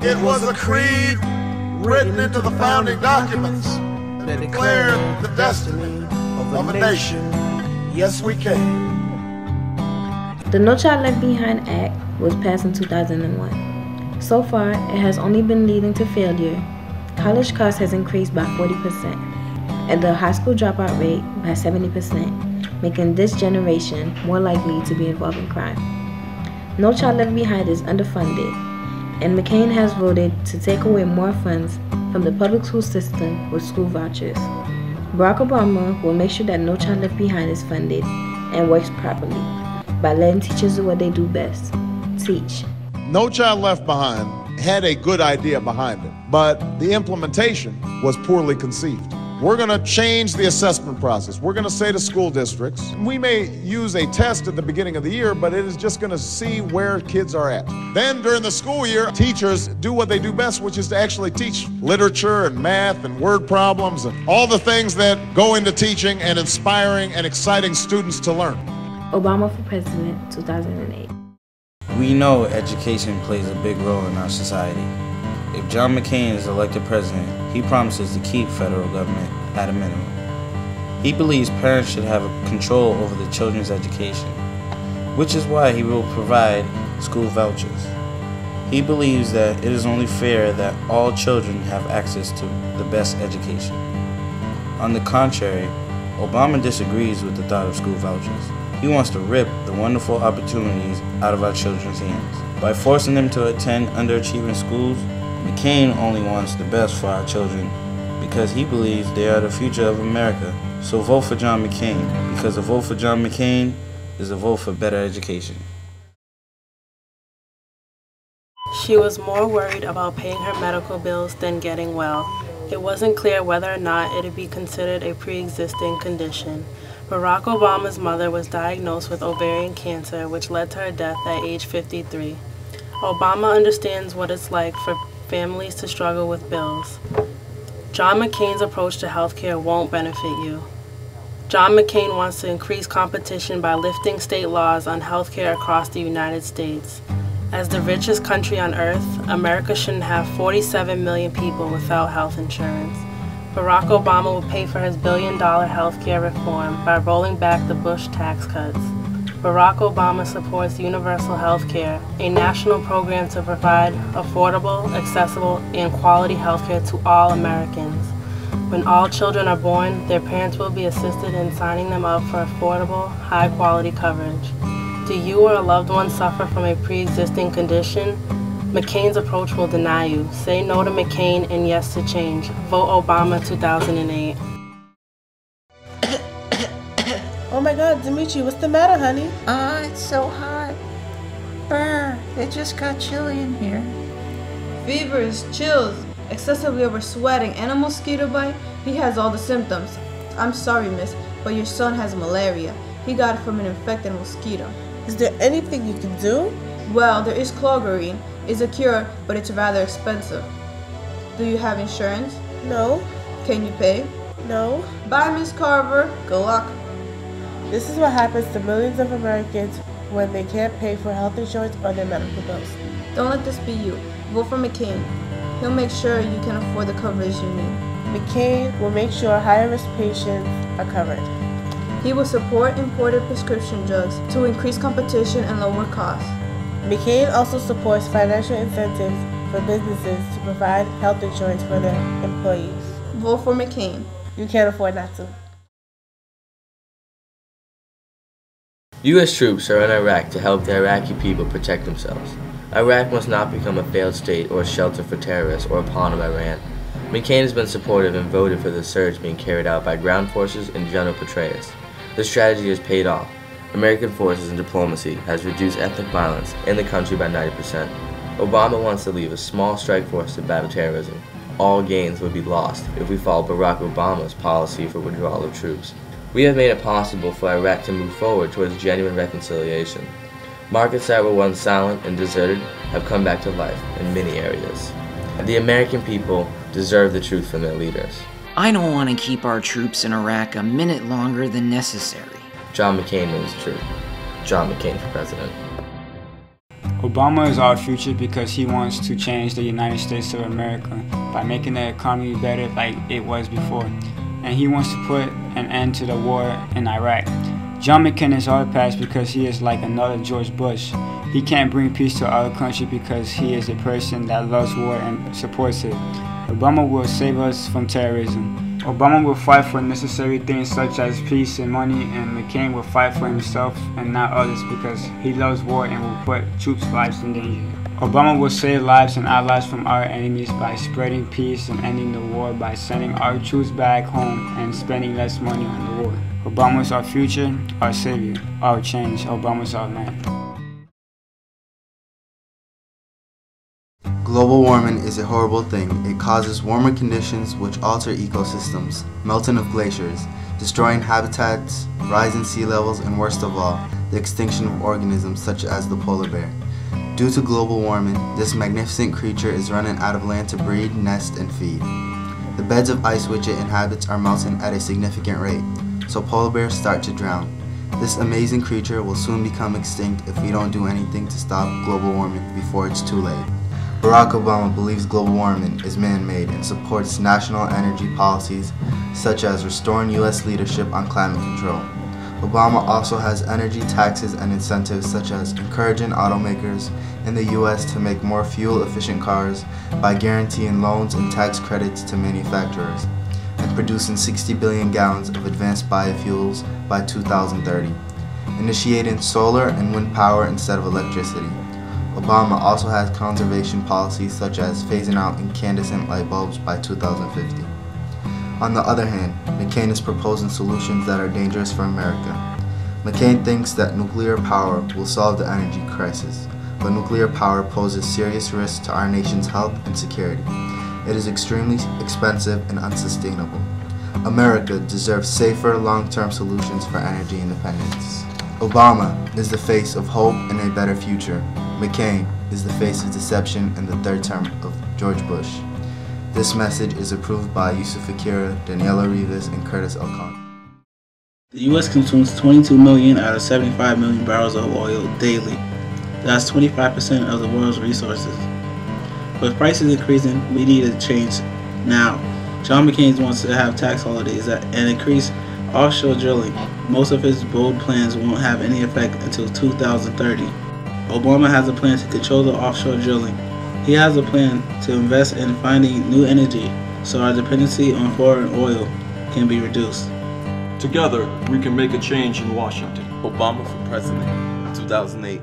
It was a creed written into the founding documents that declared the destiny of a nation. Yes, we can. The No Child Left Behind Act was passed in 2001. So far, it has only been leading to failure. College costs has increased by 40%, and the high school dropout rate by 70%, making this generation more likely to be involved in crime. No Child Left Behind is underfunded, and McCain has voted to take away more funds from the public school system with school vouchers. Barack Obama will make sure that No Child Left Behind is funded and works properly by letting teachers do what they do best, teach. No Child Left Behind had a good idea behind it, but the implementation was poorly conceived. We're going to change the assessment process. We're going to say to school districts, we may use a test at the beginning of the year, but it is just going to see where kids are at. Then during the school year, teachers do what they do best, which is to actually teach literature and math and word problems and all the things that go into teaching and inspiring and exciting students to learn. Obama for President, 2008. We know education plays a big role in our society. If John McCain is elected president, he promises to keep federal government at a minimum. He believes parents should have control over the children's education, which is why he will provide school vouchers. He believes that it is only fair that all children have access to the best education. On the contrary, Obama disagrees with the thought of school vouchers. He wants to rip the wonderful opportunities out of our children's hands. By forcing them to attend underachieving schools, McCain only wants the best for our children because he believes they are the future of America. So vote for John McCain, because a vote for John McCain is a vote for better education. She was more worried about paying her medical bills than getting well. It wasn't clear whether or not it would be considered a pre-existing condition. Barack Obama's mother was diagnosed with ovarian cancer, which led to her death at age 53. Obama understands what it's like for families to struggle with bills. John McCain's approach to healthcare won't benefit you. John McCain wants to increase competition by lifting state laws on healthcare across the United States. As the richest country on earth, America shouldn't have 47 million people without health insurance. Barack Obama will pay for his billion-dollar healthcare reform by rolling back the Bush tax cuts. Barack Obama supports universal health care, a national program to provide affordable, accessible, and quality health care to all Americans. When all children are born, their parents will be assisted in signing them up for affordable, high-quality coverage. Do you or a loved one suffer from a pre-existing condition? McCain's approach will deny you. Say no to McCain and yes to change. Vote Obama 2008. Oh my God, Dimitri, what's the matter, honey? It's so hot. Brr, it just got chilly in here. Fevers, chills, excessively oversweating, and a mosquito bite. He has all the symptoms. I'm sorry, miss, but your son has malaria. He got it from an infected mosquito. Is there anything you can do? Well, there is chlorine. It's a cure, but it's rather expensive. Do you have insurance? No. Can you pay? No. Bye, Miss Carver. Good luck. This is what happens to millions of Americans when they can't pay for health insurance or their medical bills. Don't let this be you. Vote for McCain. He'll make sure you can afford the coverage you need. McCain will make sure higher-risk patients are covered. He will support imported prescription drugs to increase competition and lower costs. McCain also supports financial incentives for businesses to provide health insurance for their employees. Vote for McCain. You can't afford not to. U.S. troops are in Iraq to help the Iraqi people protect themselves. Iraq must not become a failed state or a shelter for terrorists or a pawn of Iran. McCain has been supportive and voted for the surge being carried out by ground forces and General Petraeus. The strategy has paid off. American forces and diplomacy has reduced ethnic violence in the country by 90%. Obama wants to leave a small strike force to battle terrorism. All gains would be lost if we follow Barack Obama's policy for withdrawal of troops. We have made it possible for Iraq to move forward towards genuine reconciliation. Markets that were once silent and deserted have come back to life in many areas. The American people deserve the truth from their leaders. I don't want to keep our troops in Iraq a minute longer than necessary. John McCain knows the truth. John McCain for president. Obama is our future because he wants to change the United States of America by making the economy better like it was before. And he wants to put an end to the war in Iraq. John McCain is our past because he is like another George Bush. He can't bring peace to our country because he is a person that loves war and supports it. Obama will save us from terrorism. Obama will fight for necessary things such as peace and money, and McCain will fight for himself and not others because he loves war and will put troops' lives in danger. Obama will save lives and allies from our enemies by spreading peace and ending the war by sending our troops back home and spending less money on the war. Obama is our future, our savior, our change. Obama is our man. Global warming is a horrible thing. It causes warmer conditions which alter ecosystems, melting of glaciers, destroying habitats, rising sea levels, and worst of all, the extinction of organisms such as the polar bear. Due to global warming, this magnificent creature is running out of land to breed, nest, and feed. The beds of ice which it inhabits are melting at a significant rate, so polar bears start to drown. This amazing creature will soon become extinct if we don't do anything to stop global warming before it's too late. Barack Obama believes global warming is man-made and supports national energy policies such as restoring U.S. leadership on climate control. Obama also has energy taxes and incentives such as encouraging automakers in the U.S. to make more fuel-efficient cars by guaranteeing loans and tax credits to manufacturers, and producing 60 billion gallons of advanced biofuels by 2030, initiating solar and wind power instead of electricity. Obama also has conservation policies such as phasing out incandescent light bulbs by 2050. On the other hand, McCain is proposing solutions that are dangerous for America. McCain thinks that nuclear power will solve the energy crisis, but nuclear power poses serious risks to our nation's health and security. It is extremely expensive and unsustainable. America deserves safer, long-term solutions for energy independence. Obama is the face of hope and a better future. McCain is the face of deception in the third term of George Bush. This message is approved by Yusuf Akira, Daniela Rivas, and Curtis Alcon. The U.S. consumes 22 million out of 75 million barrels of oil daily. That's 25% of the world's resources. With prices increasing, we need a change now. John McCain wants to have tax holidays and increase offshore drilling. Most of his bold plans won't have any effect until 2030. Obama has a plan to control the offshore drilling. He has a plan to invest in finding new energy so our dependency on foreign oil can be reduced. Together, we can make a change in Washington. Obama for president, 2008.